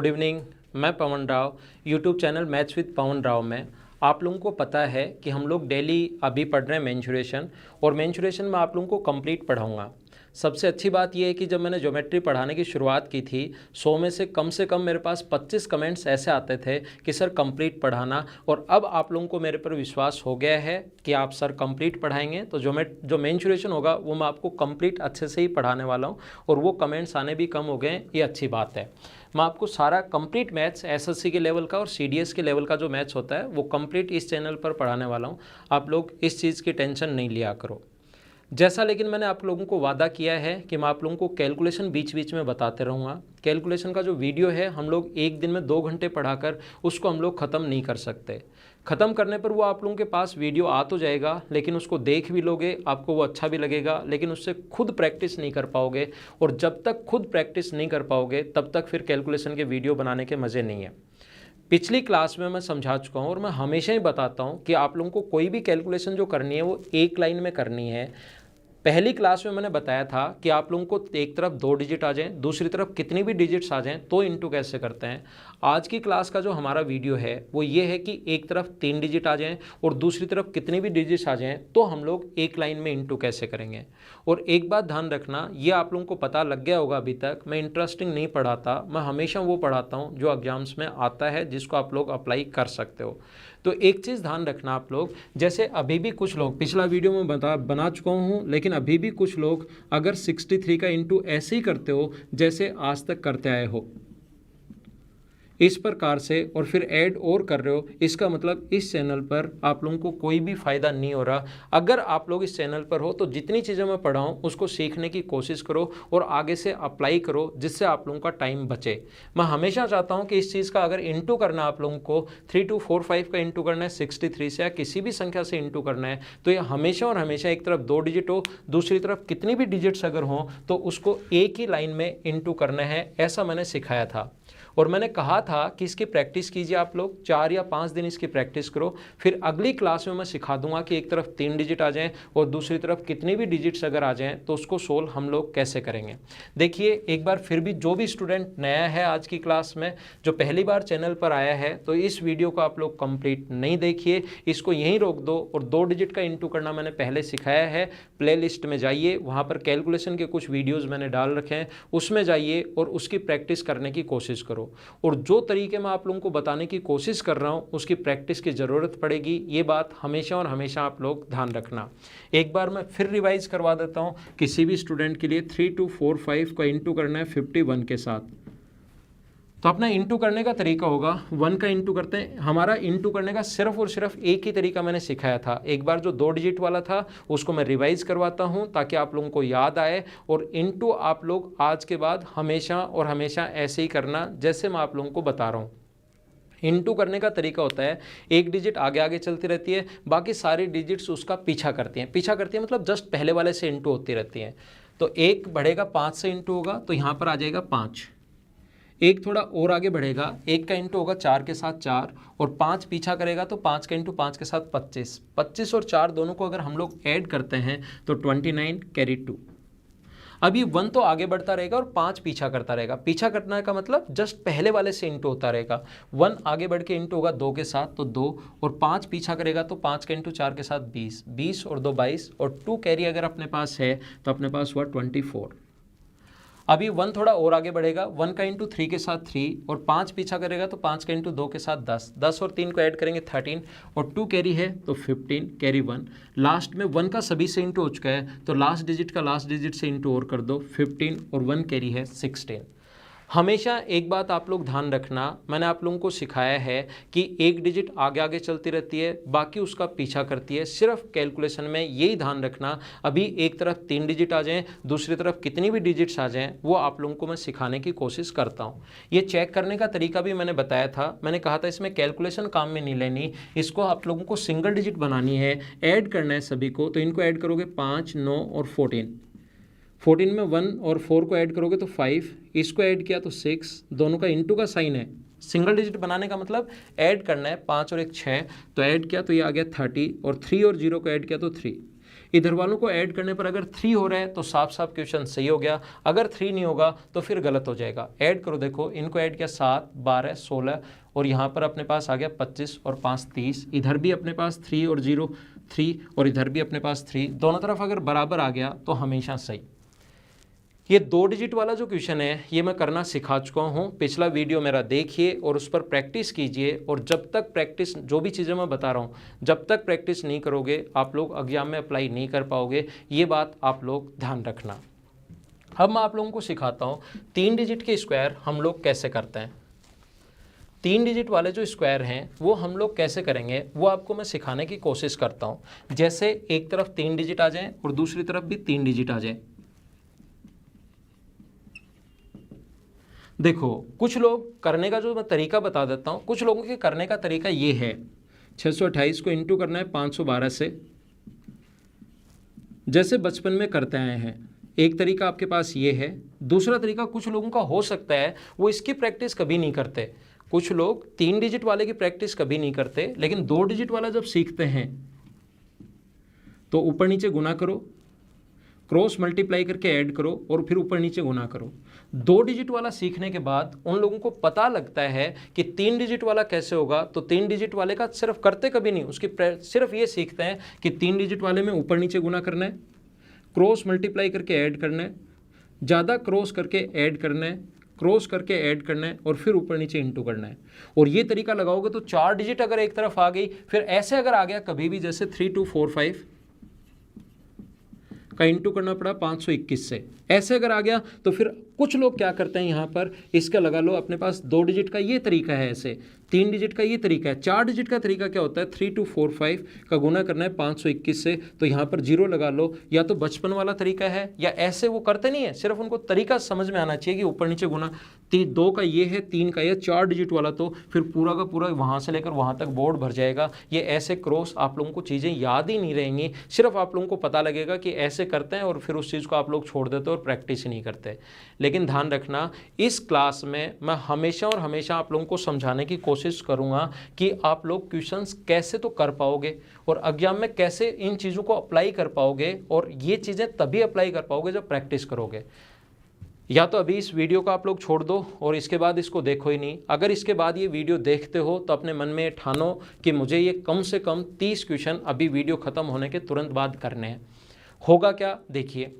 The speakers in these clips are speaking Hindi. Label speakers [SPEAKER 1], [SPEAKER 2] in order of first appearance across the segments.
[SPEAKER 1] Good evening. मैं Pavan Rao, YouTube channel maths with Pavan Rao में आप लोगों को पता है कि हम लोग डेली अभी पढ़ रहे हैं मेंसुरेशन, और मेंसुरेशन में आप लोगों को कंप्लीट पढ़ाऊंगा। सबसे अच्छी बात यह है कि जब मैंने ज्योमेट्री पढ़ाने की शुरुआत की थी 100 में से कम मेरे पास 25 कमेंट्स ऐसे आते थे कि सर कंप्लीट पढ़ाना, और अब आप लोगों को मेरे पर विश्वास हो गया है कि आप सर कंप्लीट पढ़ाएंगे, तो जो मेंसुरेशन होगा वो मैं आपको कंप्लीट अच्छे से ही पढ़ाने वाला हूँ, और वो कमेंट्स आने भी कम हो गए, ये अच्छी बात है। मैं आपको सारा कंप्लीट मैथ्स एसएससी के लेवल का और सीडीएस के लेवल का जो मैथ्स होता है वो कंप्लीट इस चैनल पर पढ़ाने वाला हूँ। आप लोग इस चीज़ की टेंशन नहीं लिया करो। जैसा लेकिन मैंने आप लोगों को वादा किया है कि मैं आप लोगों को कैलकुलेशन बीच बीच में बताते रहूँगा। कैलकुलेशन का जो वीडियो है हम लोग एक दिन में 2 घंटे पढ़ाकर उसको हम लोग ख़त्म नहीं कर सकते। ख़त्म करने पर वो आप लोगों के पास वीडियो आ तो जाएगा, लेकिन उसको देख भी लोगे, आपको वो अच्छा भी लगेगा, लेकिन उससे खुद प्रैक्टिस नहीं कर पाओगे, और जब तक खुद प्रैक्टिस नहीं कर पाओगे तब तक फिर कैलकुलेशन के वीडियो बनाने के मज़े नहीं है। पिछली क्लास में मैं समझा चुका हूँ और मैं हमेशा ही बताता हूँ कि आप लोगों को कोई भी कैलकुलेशन जो करनी है वो एक लाइन में करनी है। पहली क्लास में मैंने बताया था कि आप लोगों को एक तरफ 2 डिजिट आ जाएं, दूसरी तरफ कितनी भी डिजिट्स आ जाएं तो इंटू कैसे करते हैं। आज की क्लास का जो हमारा वीडियो है वो ये है कि एक तरफ 3 डिजिट आ जाएं और दूसरी तरफ कितनी भी डिजिट्स आ जाएं तो हम लोग एक लाइन में इंटू कैसे करेंगे। और एक बात ध्यान रखना, ये आप लोगों को पता लग गया होगा, अभी तक मैं इंटरेस्टिंग नहीं पढ़ाता, मैं हमेशा वो पढ़ाता हूँ जो एग्जाम्स में आता है, जिसको आप लोग अप्लाई कर सकते हो। तो एक चीज़ ध्यान रखना आप लोग, जैसे अभी भी कुछ लोग, पिछला वीडियो में बना चुका हूँ, लेकिन अभी भी कुछ लोग अगर 63 का इंटू ऐसे ही करते हो जैसे आज तक करते आए हो इस प्रकार से, और फिर ऐड और कर रहे हो, इसका मतलब इस चैनल पर आप लोगों को कोई भी फ़ायदा नहीं हो रहा। अगर आप लोग इस चैनल पर हो तो जितनी चीज़ें मैं पढ़ाऊँ उसको सीखने की कोशिश करो और आगे से अप्लाई करो, जिससे आप लोगों का टाइम बचे। मैं हमेशा चाहता हूँ कि इस चीज़ का अगर इंटू करना आप लोगों को 3 2 4 5 का इंटू करना है 63 से या किसी भी संख्या से इंटू करना है, तो ये हमेशा और हमेशा एक तरफ 2 डिजिट हो, दूसरी तरफ कितनी भी डिजिट्स अगर हो तो उसको एक ही लाइन में इंटू करना है। ऐसा मैंने सिखाया था और मैंने कहा था कि इसकी प्रैक्टिस कीजिए, आप लोग 4 या 5 दिन इसकी प्रैक्टिस करो, फिर अगली क्लास में मैं सिखा दूंगा कि एक तरफ 3 डिजिट आ जाएं और दूसरी तरफ कितनी भी डिजिट्स अगर आ जाएं तो उसको सोल्व हम लोग कैसे करेंगे। देखिए एक बार फिर भी जो भी स्टूडेंट नया है आज की क्लास में, जो पहली बार चैनल पर आया है, तो इस वीडियो को आप लोग कंप्लीट नहीं देखिए, इसको यहीं रोक दो। और 2 डिजिट का इंटू करना मैंने पहले सिखाया है, प्ले लिस्ट में जाइए, वहाँ पर कैलकुलेशन के कुछ वीडियोज़ मैंने डाल रखे हैं, उसमें जाइए और उसकी प्रैक्टिस करने की कोशिश करो। और जो तरीके मैं आप लोगों को बताने की कोशिश कर रहा हूँ उसकी प्रैक्टिस की ज़रूरत पड़ेगी, ये बात हमेशा और हमेशा आप लोग ध्यान रखना। एक बार मैं फिर रिवाइज करवा देता हूँ, किसी भी स्टूडेंट के लिए 3 2 4 5 का इंटू करना है 51 के साथ। तो अपना इंटू करने का तरीका होगा, 1 का इंटू करते हैं। हमारा इंटू करने का सिर्फ और सिर्फ एक ही तरीका मैंने सिखाया था। एक बार जो 2 डिजिट वाला था उसको मैं रिवाइज करवाता हूं ताकि आप लोगों को याद आए, और इंटू आप लोग आज के बाद हमेशा और हमेशा ऐसे ही करना जैसे मैं आप लोगों को बता रहा हूँ। इंटू करने का तरीका होता है, एक डिजिट आगे आगे चलती रहती है, बाकी सारी डिजिट्स उसका पीछा करती हैं मतलब जस्ट पहले वाले से इंटू होती रहती हैं। तो एक बढ़ेगा 5 से इंटू होगा तो यहाँ पर आ जाएगा 5। एक थोड़ा और आगे बढ़ेगा, 1 का इंटू होगा 4 के साथ 4, और 5 पीछा करेगा तो 5 का इंटू 5 के साथ 25। 25 और 4 दोनों को अगर हम लोग ऐड करते हैं तो 29 कैरी 2। अब ये 1 तो आगे बढ़ता रहेगा और 5 पीछा करता रहेगा। पीछा करना का मतलब जस्ट पहले वाले से इंटू होता रहेगा। 1 आगे बढ़ के इंटू होगा 2 के साथ तो 2, और 5 पीछा करेगा तो 5 का इंटू 4 के साथ 20, 20 और 2 22, और 2 कैरी अगर अपने पास है तो अपने पास हुआ 24। अभी 1 थोड़ा और आगे बढ़ेगा, 1 का इंटू 3 के साथ 3, और 5 पीछा करेगा तो 5 का इंटू 2 के साथ 10, 10 और 3 को ऐड करेंगे 13, और 2 कैरी है तो 15 कैरी 1। लास्ट में 1 का सभी से इंटू हो चुका है तो लास्ट डिजिट का लास्ट डिजिट से इंटू और कर दो, 15, और 1 कैरी है 16। हमेशा एक बात आप लोग ध्यान रखना, मैंने आप लोगों को सिखाया है कि एक डिजिट आगे आगे चलती रहती है, बाकी उसका पीछा करती है। सिर्फ कैलकुलेशन में यही ध्यान रखना, अभी एक तरफ 3 डिजिट आ जाएं, दूसरी तरफ कितनी भी डिजिट्स आ जाएं, वो आप लोगों को मैं सिखाने की कोशिश करता हूँ। ये चेक करने का तरीका भी मैंने बताया था, मैंने कहा था इसमें कैलकुलेशन काम में नहीं लेनी, इसको आप लोगों को सिंगल डिजिट बनानी है, ऐड करना है सभी को। तो इनको ऐड करोगे 5, 9 और 14। 14 में 1 और 4 को ऐड करोगे तो 5, इसको ऐड किया तो 6, दोनों का इंटू का साइन है। सिंगल डिजिट बनाने का मतलब ऐड करना है, 5 और 1 6, तो ऐड किया तो ये आ गया 30, और 3 और 0 को ऐड किया तो 3। इधर वालों को ऐड करने पर अगर 3 हो रहा है तो साफ साफ क्वेश्चन सही हो गया, अगर 3 नहीं होगा तो फिर गलत हो जाएगा। ऐड करो, देखो इनको ऐड किया 7, 12, 16 और यहाँ पर अपने पास आ गया 25 और 5 30, इधर भी अपने पास 3 और 0 3 और इधर भी अपने पास 3, दोनों तरफ अगर बराबर आ गया तो हमेशा सही। ये 2 डिजिट वाला जो क्वेश्चन है ये मैं करना सिखा चुका हूँ, पिछला वीडियो मेरा देखिए और उस पर प्रैक्टिस कीजिए। और जब तक प्रैक्टिस, जो भी चीज़ें मैं बता रहा हूँ, जब तक प्रैक्टिस नहीं करोगे आप लोग एग्जाम में अप्लाई नहीं कर पाओगे, ये बात आप लोग ध्यान रखना। अब मैं आप लोगों को सिखाता हूँ 3 डिजिट के स्क्वायर हम लोग कैसे करते हैं। 3 डिजिट वाले जो स्क्वायर हैं वो हम लोग कैसे करेंगे वो आपको मैं सिखाने की कोशिश करता हूँ। जैसे एक तरफ 3 डिजिट आ जाए और दूसरी तरफ भी 3 डिजिट आ जाए। देखो कुछ लोग करने का जो मैं तरीका बता देता हूँ, कुछ लोगों के करने का तरीका ये है, 628 को इंटू करना है 512 से, जैसे बचपन में करते आए हैं। एक तरीका आपके पास ये है। दूसरा तरीका कुछ लोगों का हो सकता है वो इसकी प्रैक्टिस कभी नहीं करते। कुछ लोग 3 डिजिट वाले की प्रैक्टिस कभी नहीं करते, लेकिन 2 डिजिट वाला जब सीखते हैं तो ऊपर नीचे गुना करो, क्रॉस मल्टीप्लाई करके ऐड करो और फिर ऊपर नीचे गुना करो। 2 डिजिट वाला सीखने के बाद उन लोगों को पता लगता है कि 3 डिजिट वाला कैसे होगा, तो 3 डिजिट वाले का सिर्फ करते कभी नहीं, उसकी सिर्फ ये सीखते हैं कि 3 डिजिट वाले में ऊपर नीचे गुना करना है, क्रॉस मल्टीप्लाई करके ऐड करना है, ज़्यादा क्रॉस करके ऐड करना है, क्रॉस करके ऐड करना है और फिर ऊपर नीचे इंटू करना है। और ये तरीका लगाओगे तो 4 डिजिट अगर एक तरफ आ गई, फिर ऐसे अगर आ गया कभी भी, जैसे 3 2 4 5 का इंटू करना पड़ा 521 से, ऐसे अगर आ गया तो फिर कुछ लोग क्या करते हैं, यहाँ पर इसका लगा लो, अपने पास 2 डिजिट का ये तरीका है, ऐसे 3 डिजिट का ये तरीका है। 4 डिजिट का तरीका क्या होता है, 3 2 4 5 का गुना करना है 521 से, तो यहाँ पर 0 लगा लो। या तो बचपन वाला तरीका है या ऐसे वो करते नहीं है, सिर्फ उनको तरीका समझ में आना चाहिए कि ऊपर नीचे गुना। 2 का ये है, 3 का ये, 4 डिजिट वाला तो फिर पूरा का पूरा वहाँ से लेकर वहाँ तक बोर्ड भर जाएगा। ये ऐसे क्रॉस आप लोगों को चीज़ें याद ही नहीं रहेंगी, सिर्फ आप लोगों को पता लगेगा कि ऐसे करते हैं और फिर उस चीज़ को आप लोग छोड़ देते और प्रैक्टिस ही नहीं करते। लेकिन ध्यान रखना, इस क्लास में मैं हमेशा और हमेशा आप लोगों को समझाने की कोशिश करूंगा कि आप लोग क्वेश्चंस कैसे तो कर पाओगे और एग्जाम में कैसे इन चीज़ों को अप्लाई कर पाओगे। और ये चीज़ें तभी अप्लाई कर पाओगे जब प्रैक्टिस करोगे। या तो अभी इस वीडियो को आप लोग छोड़ दो और इसके बाद इसको देखो ही नहीं। अगर इसके बाद ये वीडियो देखते हो तो अपने मन में ठानो कि मुझे ये कम से कम 30 क्वेश्चन अभी वीडियो ख़त्म होने के तुरंत बाद करने हैं। होगा क्या, देखिए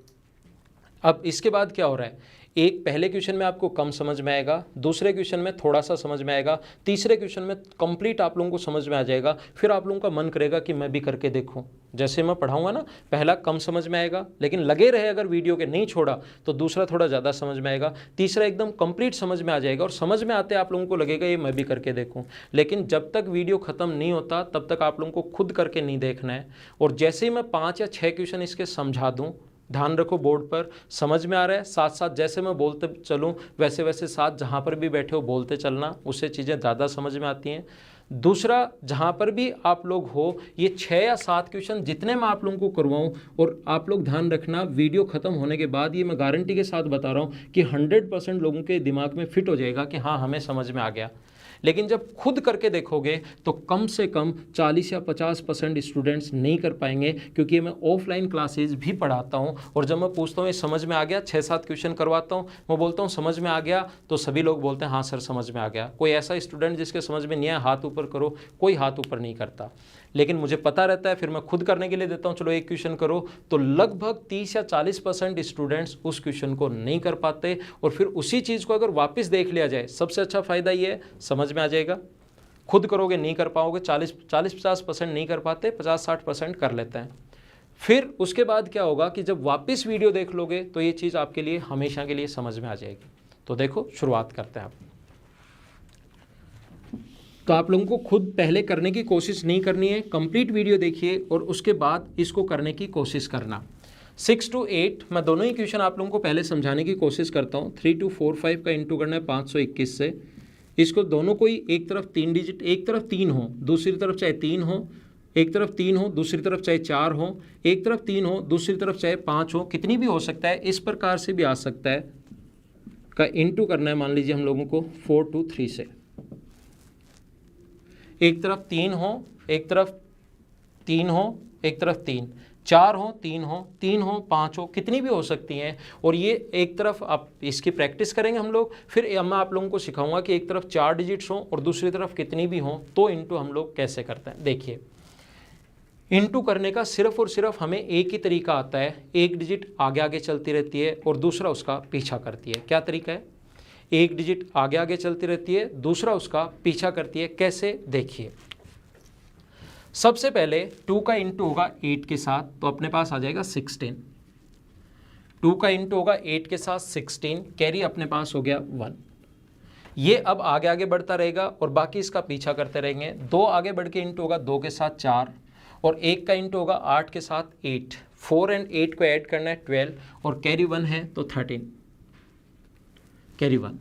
[SPEAKER 1] अब इसके बाद क्या हो रहा है, एक पहले क्वेश्चन में आपको कम समझ में आएगा, दूसरे क्वेश्चन में थोड़ा सा समझ में आएगा, तीसरे क्वेश्चन में कंप्लीट आप लोगों को समझ में आ जाएगा। फिर आप लोगों का मन करेगा कि मैं भी करके देखूं। जैसे मैं पढ़ाऊंगा ना, पहला कम समझ में आएगा, लेकिन लगे रहे अगर वीडियो के, नहीं छोड़ा तो दूसरा थोड़ा ज़्यादा समझ में आएगा, तीसरा एकदम कंप्लीट समझ में आ जाएगा और समझ में आते आप लोगों को लगेगा ये मैं भी करके देखूँ। लेकिन जब तक वीडियो ख़त्म नहीं होता तब तक आप लोगों को खुद करके नहीं देखना है। और जैसे ही मैं 5 या 6 क्वेश्चन इसके समझा दूँ, ध्यान रखो बोर्ड पर समझ में आ रहा है, साथ साथ जैसे मैं बोलते चलूँ वैसे वैसे साथ जहाँ पर भी बैठे हो बोलते चलना, उससे चीज़ें ज़्यादा समझ में आती हैं। दूसरा, जहाँ पर भी आप लोग हो, ये 6 या 7 क्वेश्चन जितने मैं आप लोगों को करवाऊँ, और आप लोग ध्यान रखना वीडियो ख़त्म होने के बाद ये मैं गारंटी के साथ बता रहा हूँ कि 100% लोगों के दिमाग में फिट हो जाएगा कि हाँ हमें समझ में आ गया। लेकिन जब खुद करके देखोगे तो कम से कम 40 या 50% स्टूडेंट्स नहीं कर पाएंगे, क्योंकि मैं ऑफलाइन क्लासेज भी पढ़ाता हूं और जब मैं पूछता हूं ये समझ में आ गया, 6-7 क्वेश्चन करवाता हूं, मैं बोलता हूं समझ में आ गया, तो सभी लोग बोलते हैं हाँ सर समझ में आ गया। कोई ऐसा स्टूडेंट जिसके समझ में नहीं आया हाथ ऊपर करो, कोई हाथ ऊपर नहीं करता। लेकिन मुझे पता रहता है, फिर मैं खुद करने के लिए देता हूं, चलो एक क्वेश्चन करो, तो लगभग 30 या 40% स्टूडेंट्स उस क्वेश्चन को नहीं कर पाते। और फिर उसी चीज़ को अगर वापस देख लिया जाए, सबसे अच्छा फ़ायदा ये है समझ में आ जाएगा। खुद करोगे नहीं कर पाओगे, 40-50% नहीं कर पाते, 50-60% कर लेते हैं। फिर उसके बाद क्या होगा कि जब वापस वीडियो देख लोगे तो ये चीज़ आपके लिए हमेशा के लिए समझ में आ जाएगी। तो देखो शुरुआत करते हैं आप। तो आप लोगों को खुद पहले करने की कोशिश नहीं करनी है, कंप्लीट वीडियो देखिए और उसके बाद इसको करने की कोशिश करना। 6 to 8 मैं दोनों ही क्वेश्चन आप लोगों को पहले समझाने की कोशिश करता हूँ। 3 2 4 5 का इंटू करना है 521 से। इसको दोनों को ही एक तरफ 3 डिजिट, एक तरफ 3 हो, दूसरी तरफ चाहे 3 हो, एक तरफ 3 हो, दूसरी तरफ चाहे 4 हो, एक तरफ 3 हो, दूसरी तरफ चाहे 5 हो, कितनी भी हो सकता है, इस प्रकार से भी आ सकता है। का इंटू करना है मान लीजिए हम लोगों को 4 2 3 से। एक तरफ 3 हो, एक तरफ 3 हो, एक तरफ 3, 4 हो, 3 हो, 5 हो, कितनी भी हो सकती हैं। और ये एक तरफ आप इसकी प्रैक्टिस करेंगे हम लोग, फिर मैं आप लोगों को सिखाऊंगा कि एक तरफ 4 डिजिट्स हों और दूसरी तरफ कितनी भी हों तो इंटू हम लोग कैसे करते हैं। देखिए, इंटू करने का सिर्फ और सिर्फ हमें एक ही तरीका आता है, एक डिजिट आगे आगे चलती रहती है और दूसरा उसका पीछा करती है। क्या तरीका है? एक डिजिट आगे आगे चलती रहती है, दूसरा उसका पीछा करती है। कैसे? देखिए, सबसे पहले 2 का इंटू होगा 8 के साथ, तो अपने पास आ जाएगा 16। 2 का इंटू होगा 8 के साथ 16, कैरी अपने पास हो गया 1। ये अब आगे आगे बढ़ता रहेगा और बाकी इसका पीछा करते रहेंगे। 2 आगे बढ़ के इंटू होगा 2 के साथ 4 और 1 का इंटू होगा 8 के साथ 8। 4 और 8 को ऐड करना है 12 और कैरी 1 है तो 13, कैरी 1।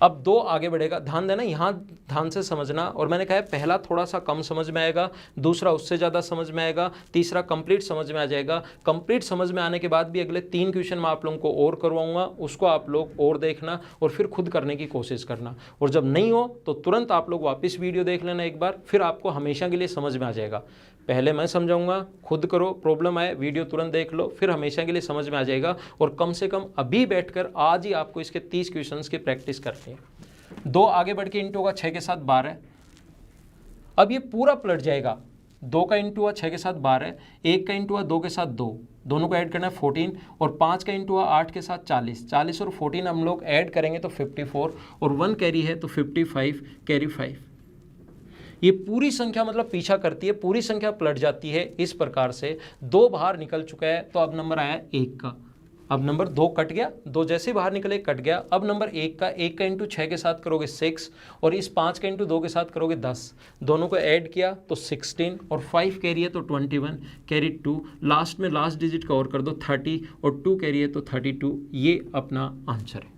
[SPEAKER 1] अब 2 आगे बढ़ेगा, ध्यान देना, यहाँ ध्यान से समझना। और मैंने कहा है पहला थोड़ा सा कम समझ में आएगा, दूसरा उससे ज़्यादा समझ में आएगा, तीसरा कंप्लीट समझ में आ जाएगा। कंप्लीट समझ में आने के बाद भी अगले 3 क्वेश्चन मैं आप लोगों को और करवाऊंगा, उसको आप लोग और देखना और फिर खुद करने की कोशिश करना। और जब नहीं हो तो तुरंत आप लोग वापस वीडियो देख लेना एक बार, फिर आपको हमेशा के लिए समझ में आ जाएगा। पहले मैं समझाऊंगा, खुद करो, प्रॉब्लम आए वीडियो तुरंत देख लो, फिर हमेशा के लिए समझ में आ जाएगा। और कम से कम अभी बैठकर आज ही आपको इसके 30 क्वेश्चंस की प्रैक्टिस करनी है। 2 आगे बढ़ के इंटू होगा 6 के साथ 12। अब ये पूरा पलट जाएगा। 2 का इंटू हुआ 6 के साथ 12, 1 का इंटू हुआ 2 के साथ 2, दोनों को ऐड करना है 14 और 5 का इंटू हुआ 8 के साथ 40। 40 और 14 हम लोग ऐड करेंगे तो 54 और 1 कैरी है तो 55, कैरी 5। ये पूरी संख्या मतलब पीछा करती है, पूरी संख्या पलट जाती है इस प्रकार से। 2 बाहर निकल चुका है तो अब नंबर आया 1 का। अब नंबर 2 कट गया, 2 जैसे बाहर निकले कट गया। अब नंबर 1 का इंटू 6 के साथ करोगे 6 और इस 5 का इंटू 2 के साथ करोगे 10। दोनों को ऐड किया तो 16 और 5 कैरी है तो 21, कैरी 2। लास्ट में लास्ट डिजिट का और कर दो 30 और 2 कैरी है तो 32। ये अपना आंसर है।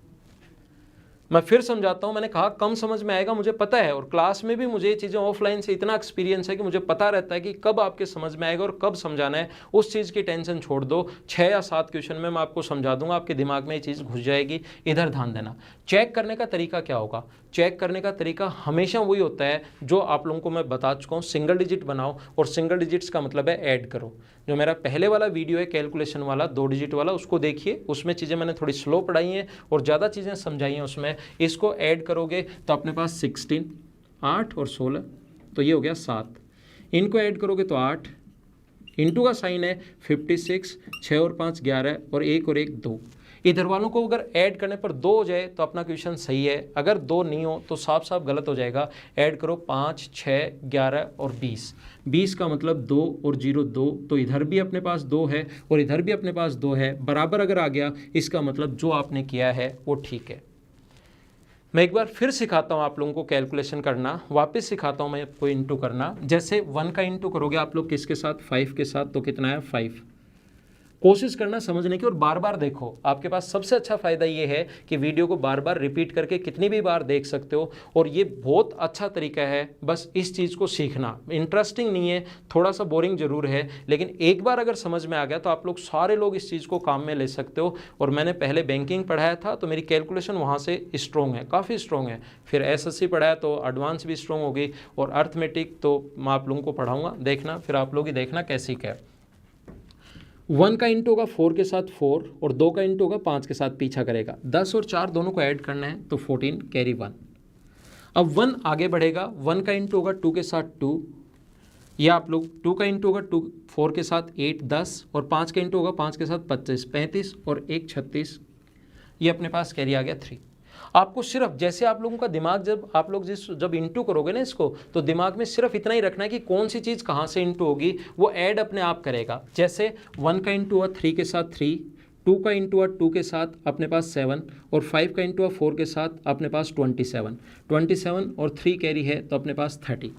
[SPEAKER 1] मैं फिर समझाता हूँ, मैंने कहा कम समझ में आएगा, मुझे पता है, और क्लास में भी मुझे ये चीज़ें ऑफलाइन से इतना एक्सपीरियंस है कि मुझे पता रहता है कि कब आपके समझ में आएगा और कब समझाना है। उस चीज़ की टेंशन छोड़ दो। 6 या 7 क्वेश्चन में मैं आपको समझा दूंगा, आपके दिमाग में ये चीज़ घुस जाएगी। इधर ध्यान देना। चेक करने का तरीका क्या होगा? चेक करने का तरीका हमेशा वही होता है जो आप लोगों को मैं बता चुका हूँ, सिंगल डिजिट बनाओ। और सिंगल डिजिट्स का मतलब है ऐड करो। जो मेरा पहले वाला वीडियो है कैलकुलेशन वाला 2 डिजिट वाला, उसको देखिए, उसमें चीज़ें मैंने थोड़ी स्लो पढ़ाई हैं और ज़्यादा चीज़ें समझाई हैं उसमें। इसको ऐड करोगे तो अपने पास 16, 8 और 16 तो ये हो गया 7। इनको ऐड करोगे तो 8, इंटू का साइन है 56, 6 और 5 11 और 1 और 1 2। इधर वालों को अगर ऐड करने पर 2 हो जाए तो अपना क्वेश्चन सही है, अगर 2 नहीं हो तो साफ साफ गलत हो जाएगा। ऐड करो 5, 6, 11 और 20। 20 का मतलब 2 और 0 2, तो इधर भी अपने पास 2 है और इधर भी अपने पास 2 है, बराबर अगर आ गया इसका मतलब जो आपने किया है वो ठीक है। मैं एक बार फिर सिखाता हूँ आप लोगों को कैलकुलेशन करना, वापस सिखाता हूँ मैं आपको इंटू करना। जैसे 1 का इंटू करोगे आप लोग किसके साथ? 5 के साथ, तो कितना है 5। कोशिश करना समझने की और बार बार देखो। आपके पास सबसे अच्छा फ़ायदा ये है कि वीडियो को बार बार रिपीट करके कितनी भी बार देख सकते हो और ये बहुत अच्छा तरीका है। बस इस चीज़ को सीखना इंटरेस्टिंग नहीं है, थोड़ा सा बोरिंग ज़रूर है, लेकिन एक बार अगर समझ में आ गया तो आप लोग सारे लोग इस चीज़ को काम में ले सकते हो। और मैंने पहले बैंकिंग पढ़ाया था तो मेरी कैलकुलेशन वहाँ से स्ट्रॉन्ग है, काफ़ी स्ट्रॉन्ग है। फिर SSC पढ़ाया तो एडवांस भी स्ट्रॉन्ग होगी और अर्थमेटिक तो मैं आप लोगों को पढ़ाऊँगा, देखना फिर आप लोग ही देखना कैसी क्या। 1 का इंटू होगा 4 के साथ 4 और 2 का इंटू होगा 5 के साथ पीछा करेगा। 10 और 4 दोनों को ऐड करना है तो 14, कैरी 1। अब 1 आगे बढ़ेगा, 1 का इंटू होगा 2 के साथ 2, या आप लोग 2 का इंटू होगा 2 4 के साथ 8 10 और 5 का इंटू होगा 5 के साथ 25 35 और 1 36। ये अपने पास कैरी आ गया 3। आपको सिर्फ जैसे आप लोगों का दिमाग जब इंटू करोगे ना इसको, तो दिमाग में सिर्फ इतना ही रखना है कि कौन सी चीज़ कहाँ से इंटू होगी, वो ऐड अपने आप करेगा। जैसे 1 का इंटू हुआ 3 के साथ 3, 2 का इंटू हुआ 2 के साथ अपने पास 7 और 5 का इंटू हुआ 4 के साथ अपने पास 27 और 3 कैरी है तो अपने पास 30।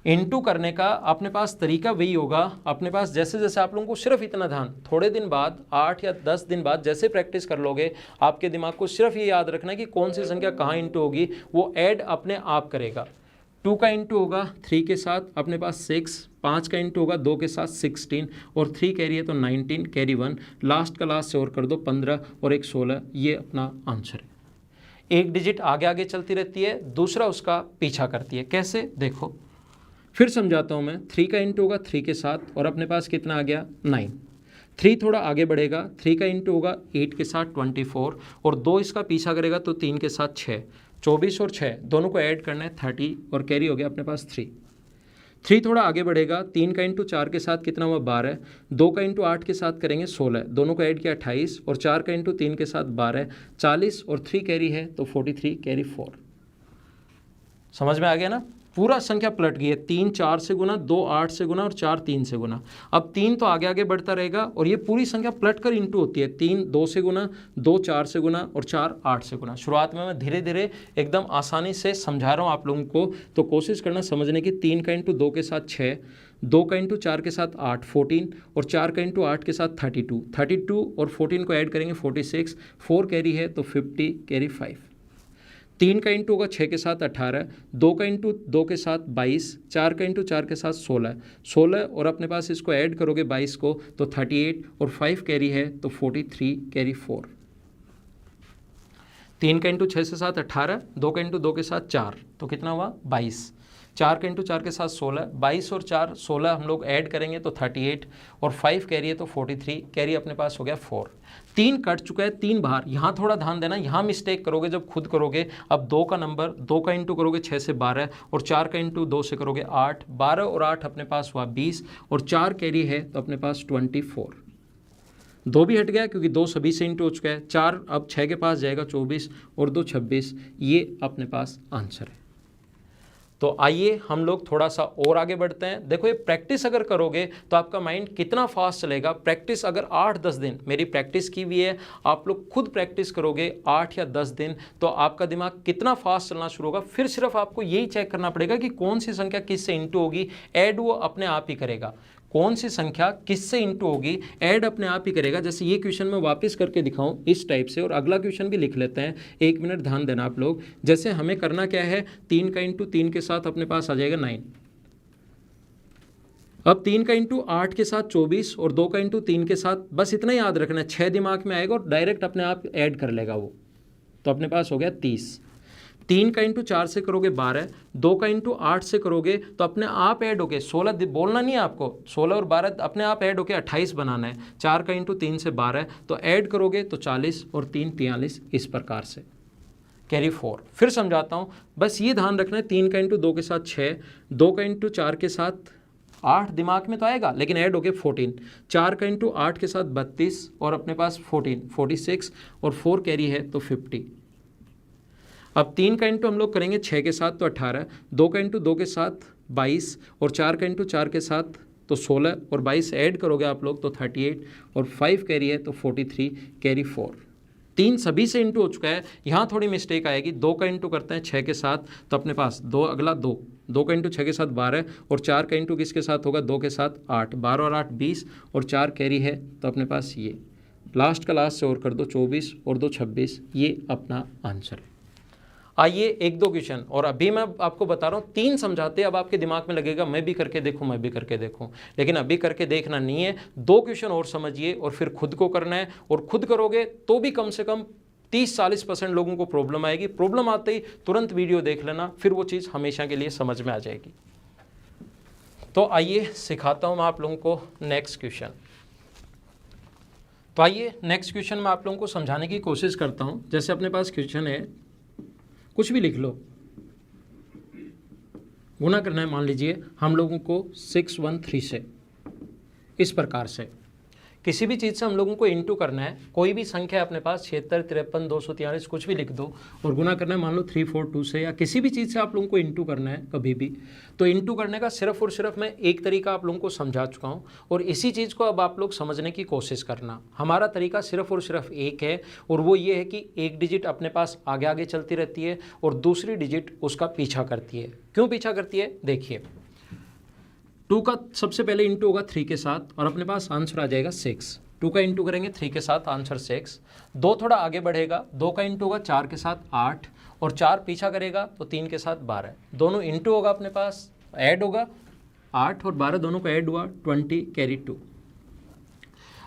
[SPEAKER 1] इंटू करने का अपने पास तरीका वही होगा। अपने पास जैसे जैसे आप लोगों को सिर्फ इतना ध्यान, थोड़े दिन बाद 8 या 10 दिन बाद जैसे प्रैक्टिस कर लोगे, आपके दिमाग को सिर्फ ये याद रखना है कि कौन सी संख्या कहाँ इंटू होगी, वो ऐड अपने आप करेगा। 2 का इंटू होगा 3 के साथ अपने पास 6, 5 का इंटू होगा 2 के साथ 16 और 3 कैरी है तो 19, कैरी 1। लास्ट का लास्ट से और कर दो 15 और 1 16। ये अपना आंसर है। एक डिजिट आगे आगे चलती रहती है, दूसरा उसका पीछा करती है। कैसे? देखो, फिर समझाता हूँ मैं, 3 का इंटू होगा 3 के साथ और अपने पास कितना आ गया 9। 3 थोड़ा आगे बढ़ेगा, 3 का इंटू होगा 8 के साथ 24 और 2 इसका पीछा करेगा तो 3 के साथ 6, 24 और 6 दोनों को ऐड करना है 30 और कैरी हो गया अपने पास 3। 3 थोड़ा आगे बढ़ेगा, 3 का इंटू 4 के साथ कितना हुआ 12, 2 का इंटू 8 के साथ करेंगे 16, दोनों को ऐड किया 28 और 4 का इंटू 3 के साथ 12, 40 और 3 कैरी है तो 43 कैरी 4। समझ में आ गया ना, पूरा संख्या पलट गई है, 3 4 से गुना, 2 8 से गुना और 4 3 से गुना। अब 3 तो आगे आगे बढ़ता रहेगा और ये पूरी संख्या पलट कर इंटू होती है, 3 2 से गुना, 2 4 से गुना और 4 8 से गुना। शुरुआत में मैं धीरे धीरे एकदम आसानी से समझा रहा हूँ आप लोगों को, तो कोशिश करना समझने की। 3 का इंटू 2 के साथ 6, 2 का इंटू 4 के साथ 8 14 और 4 का इंटू 8 के साथ 32 और 14 को ऐड करेंगे 46, 4 कैरी है तो 50 कैरी 5। 3 का इंटू होगा 6 के साथ 18, 2 का इंटू 2 के साथ 22, 4 का इंटू 4 के साथ 16 और अपने पास इसको ऐड करोगे 22 को तो 38 और 5 कैरी है तो 43 कैरी 4। 3 का इंटू 6 से साथ 18, 2 का इंटू 2 के साथ 4 तो कितना हुआ 22, 4 का इंटू 4 के साथ 16, 22 और 4 16 हम लोग ऐड करेंगे तो 38 और 5 कैरी है तो 43 कैरी अपने पास हो गया 4। 3 कट चुका है, 3 बाहर। यहाँ थोड़ा ध्यान देना, यहाँ मिस्टेक करोगे जब खुद करोगे। अब 2 का नंबर, 2 का इंटू करोगे 6 से 12 और 4 का इंटू 2 से करोगे 8, 12 और 8 अपने पास हुआ 20 और 4 कैरी है तो अपने पास 24। 2 भी हट गया क्योंकि 2 सभी से इंटू हो चुका है। 4 अब 6 के पास जाएगा 24 और 2 26, ये अपने पास आंसर है। तो आइए हम लोग थोड़ा सा और आगे बढ़ते हैं। देखो ये प्रैक्टिस अगर करोगे तो आपका माइंड कितना फास्ट चलेगा। प्रैक्टिस अगर 8-10 दिन, मेरी प्रैक्टिस की हुई है, आप लोग खुद प्रैक्टिस करोगे 8 या 10 दिन तो आपका दिमाग कितना फास्ट चलना शुरू होगा। फिर सिर्फ आपको यही चेक करना पड़ेगा कि कौन सी संख्या किससे इंटू होगी, ऐड वो अपने आप ही करेगा। कौन सी संख्या किससे इंटू होगी, ऐड अपने आप ही करेगा। जैसे ये क्वेश्चन मैं वापस करके दिखाऊं इस टाइप से, और अगला क्वेश्चन भी लिख लेते हैं। 1 मिनट ध्यान देना आप लोग। जैसे हमें करना क्या है, 3 का इंटू 3 के साथ अपने पास आ जाएगा 9। अब 3 का इंटू 8 के साथ 24 और 2 का इंटू 3 के साथ, बस इतना ही याद रखना है, 6 दिमाग में आएगा और डायरेक्ट अपने आप ऐड कर लेगा वो, तो अपने पास हो गया 30। 3 का इंटू 4 से करोगे 12, 2 का इंटू 8 से करोगे तो अपने आप ऐड होके 16, बोलना नहीं है आपको, 16 और 12 अपने आप ऐड होके 28 बनाना है। 4 का इंटू 3 से 12 तो ऐड करोगे तो 40 और 3 43, इस प्रकार से कैरी 4। फिर समझाता हूँ, बस ये ध्यान रखना है, 3 का इंटू 2 के साथ 6, 2 का इंटू 4 के साथ 8 दिमाग में तो आएगा लेकिन ऐड हो गए 14, 4 का इंटू 8 के साथ 32 और अपने पास 14 46 और 4 कैरी है तो 50। अब 3 का इंटू हम लोग करेंगे 6 के साथ तो 18, 2 का इंटू 2 के साथ 22 और 4 का इंटू 4 के साथ तो 16 और 22 ऐड करोगे आप लोग तो 38 और 5 कैरी है तो 43 कैरी 4। 3 सभी से इंटू हो चुका है, यहाँ थोड़ी मिस्टेक आएगी। 2 का इंटू करते हैं 6 के साथ तो अपने पास 2, अगला 2 का इंटू 6 के साथ 12 और 4 का इंटू किसके साथ होगा 2 के साथ 8, 12 और 8 20 और 4 कैरी है तो अपने पास ये लास्ट का लास्ट से और कर दो 24 और 2 26, ये अपना आंसर है। आइए 1-2 क्वेश्चन, और अभी मैं आपको बता रहा हूँ 3 समझाते, अब आपके दिमाग में लगेगा मैं भी करके देखूँ मैं भी करके देखूँ, लेकिन अभी करके देखना नहीं है। 2 क्वेश्चन और समझिए और फिर खुद को करना है, और खुद करोगे तो भी कम से कम 30-40% लोगों को प्रॉब्लम आएगी। प्रॉब्लम आते ही तुरंत वीडियो देख लेना, फिर वो चीज़ हमेशा के लिए समझ में आ जाएगी। तो आइए सिखाता हूँ मैं आप लोगों को नेक्स्ट क्वेश्चन। तो आइए नेक्स्ट क्वेश्चन मैं आप लोगों को समझाने की कोशिश करता हूँ। जैसे अपने पास क्वेश्चन है, कुछ भी लिख लो, गुना करना है मान लीजिए हम लोगों को 613 से, इस प्रकार से किसी भी चीज़ से हम लोगों को इंटू करना है। कोई भी संख्या है अपने पास 76 53 243 कुछ भी लिख दो, और गुना करना है मान लो 342 से, या किसी भी चीज़ से आप लोगों को इंटू करना है कभी भी। तो इंटू करने का सिर्फ और सिर्फ मैं एक तरीका आप लोगों को समझा चुका हूँ, और इसी चीज़ को अब आप लोग समझने की कोशिश करना। हमारा तरीका सिर्फ और सिर्फ एक है, और वो ये है कि एक डिजिट अपने पास आगे आगे चलती रहती है और दूसरी डिजिट उसका पीछा करती है। क्यों पीछा करती है, देखिए 2 का सबसे पहले इंटू होगा 3 के साथ और अपने पास आंसर आ जाएगा 6। 2 का इंटू करेंगे 3 के साथ, आंसर 6। 2 थोड़ा आगे बढ़ेगा, 2 का इंटू होगा 4 के साथ 8 और 4 पीछा करेगा तो 3 के साथ 12। दोनों इंटू होगा अपने पास, ऐड होगा 8 और 12 दोनों को ऐड हुआ 20 कैरी 2।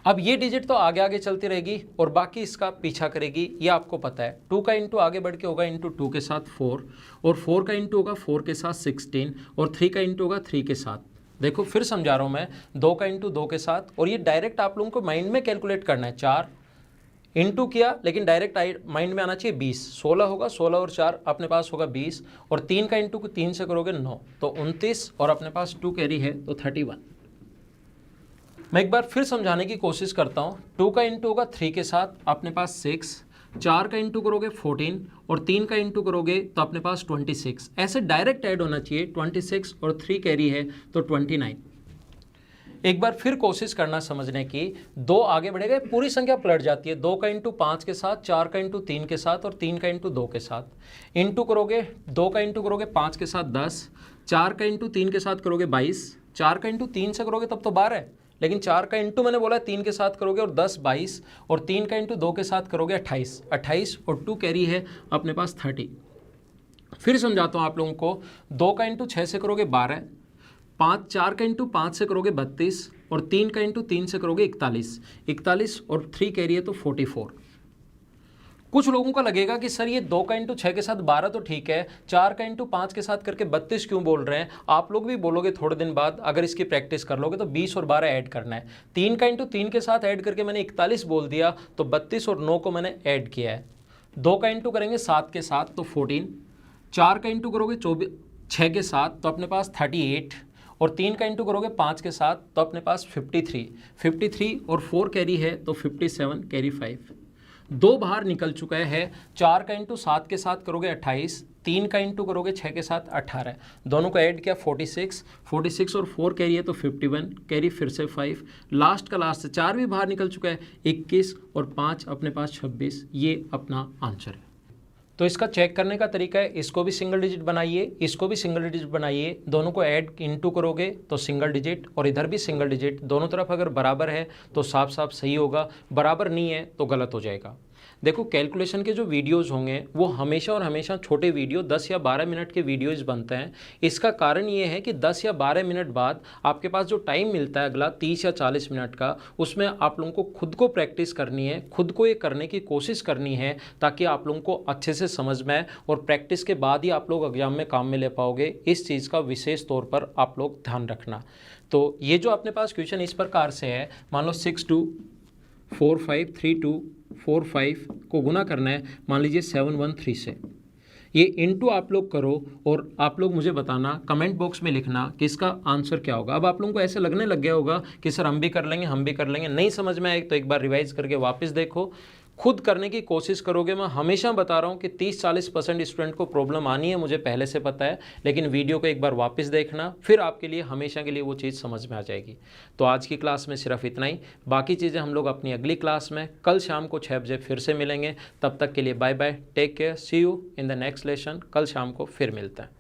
[SPEAKER 1] अब ये डिजिट तो आगे आगे चलती रहेगी और बाकी इसका पीछा करेगी, ये आपको पता है। 2 का इंटू आगे बढ़ के होगा इंटू 2 के साथ 4, और 4 का इंटू होगा 4 के साथ 16, और 3 का इंटू होगा 3 के साथ। देखो फिर समझा रहा हूँ मैं, 2 का इंटू 2 के साथ, और ये डायरेक्ट आप लोगों को माइंड में कैलकुलेट करना है। 4 इंटू किया, लेकिन डायरेक्ट माइंड में आना चाहिए 20, 16 होगा, 16 और 4 अपने पास होगा 20, और 3 का इंटू 3 से करोगे 9, तो 29, और अपने पास 2 कैरी है तो 31। मैं एक बार फिर समझाने की कोशिश करता हूँ। 2 का इंटू होगा 3 के साथ, अपने पास 6, 4 का इंटू करोगे 14, और 3 का इंटू करोगे तो अपने पास 26। ऐसे डायरेक्ट ऐड होना चाहिए, 26 और 3 कैरी है तो 29। एक बार फिर कोशिश करना समझने की, 2 आगे बढ़ेगा, पूरी संख्या पलट जाती है। 2 का इंटू 5 के साथ, 4 का इंटू 3 के साथ, और 3 का इंटू 2 के साथ। इंटू करोगे, 2 का इंटू करोगे 5 के साथ 10, 4 का इंटू 3 के साथ करोगे 22, 4 का इंटू 3 से करोगे तब तो 12 है, लेकिन 4 का इंटू मैंने बोला 3 के साथ करोगे और 10 22, और 3 का इंटू 2 के साथ करोगे 28, 28 और 2 कैरी है अपने पास 30। फिर समझाता हूँ आप लोगों को, 2 का इंटू 6 से करोगे 12, 4 का इंटू 5 से करोगे 32, और 3 का इंटू 3 से करोगे 41, 41 और 3 कैरी है तो 44। कुछ लोगों का लगेगा कि सर ये 2 का इंटू 6 के साथ 12 तो ठीक है, 4 का इंटू 5 के साथ करके 32 क्यों बोल रहे हैं? आप लोग भी बोलोगे थोड़े दिन बाद, अगर इसकी प्रैक्टिस कर लोगे तो 20 और 12 ऐड करना है। 3 का इंटू 3 के साथ ऐड करके मैंने 41 बोल दिया, तो 32 और 9 को मैंने ऐड किया है। 2 का इंटू करेंगे 7 के साथ तो 14, 4 का इंटू करोगे 6 के साथ तो अपने पास 38, और 3 का इंटू करोगे 5 के साथ तो अपने पास 53 और 4 कैरी है तो 57 कैरी 5। 2 बाहर निकल चुका है। 4 का इंटू 7 के साथ करोगे 28, 3 का इंटू करोगे 6 के साथ 18, दोनों को ऐड किया 46 और 4 कैरी है तो 51 कैरी फिर से 5, लास्ट का लास्ट 4 भी बाहर निकल चुका है, 21 और 5 अपने पास 26। ये अपना आंसर है। तो इसका चेक करने का तरीका है, इसको भी सिंगल डिजिट बनाइए, इसको भी सिंगल डिजिट बनाइए, दोनों को ऐड इंटू करोगे तो सिंगल डिजिट, और इधर भी सिंगल डिजिट। दोनों तरफ अगर बराबर है तो साफ साफ सही होगा, बराबर नहीं है तो गलत हो जाएगा। देखो कैलकुलेशन के जो वीडियोस होंगे वो हमेशा और हमेशा छोटे वीडियो 10 या 12 मिनट के वीडियोस बनते हैं। इसका कारण ये है कि 10 या 12 मिनट बाद आपके पास जो टाइम मिलता है अगला 30 या 40 मिनट का, उसमें आप लोगों को खुद को प्रैक्टिस करनी है, खुद को ये करने की कोशिश करनी है, ताकि आप लोगों को अच्छे से समझ में आए, और प्रैक्टिस के बाद ही आप लोग एग्जाम में काम में ले पाओगे। इस चीज़ का विशेष तौर पर आप लोग ध्यान रखना। तो ये जो अपने पास क्वेश्चन इस प्रकार से है, मान लो 6 2 4 5 3 2 4 5 को गुना करना है, मान लीजिए 7 1 3 से। ये इनटू आप लोग करो और आप लोग मुझे बताना, कमेंट बॉक्स में लिखना कि इसका आंसर क्या होगा। अब आप लोगों को ऐसे लगने लग गया होगा कि सर हम भी कर लेंगे, हम भी कर लेंगे। नहीं समझ में आए तो एक बार रिवाइज करके वापस देखो, खुद करने की कोशिश करोगे। मैं हमेशा बता रहा हूँ कि 30-40% स्टूडेंट को प्रॉब्लम आनी है, मुझे पहले से पता है, लेकिन वीडियो को एक बार वापस देखना, फिर आपके लिए हमेशा के लिए वो चीज़ समझ में आ जाएगी। तो आज की क्लास में सिर्फ इतना ही, बाकी चीज़ें हम लोग अपनी अगली क्लास में कल शाम को 6 बजे फिर से मिलेंगे। तब तक के लिए bye bye, take care, see you in the next lesson. कल शाम को फिर मिलते हैं।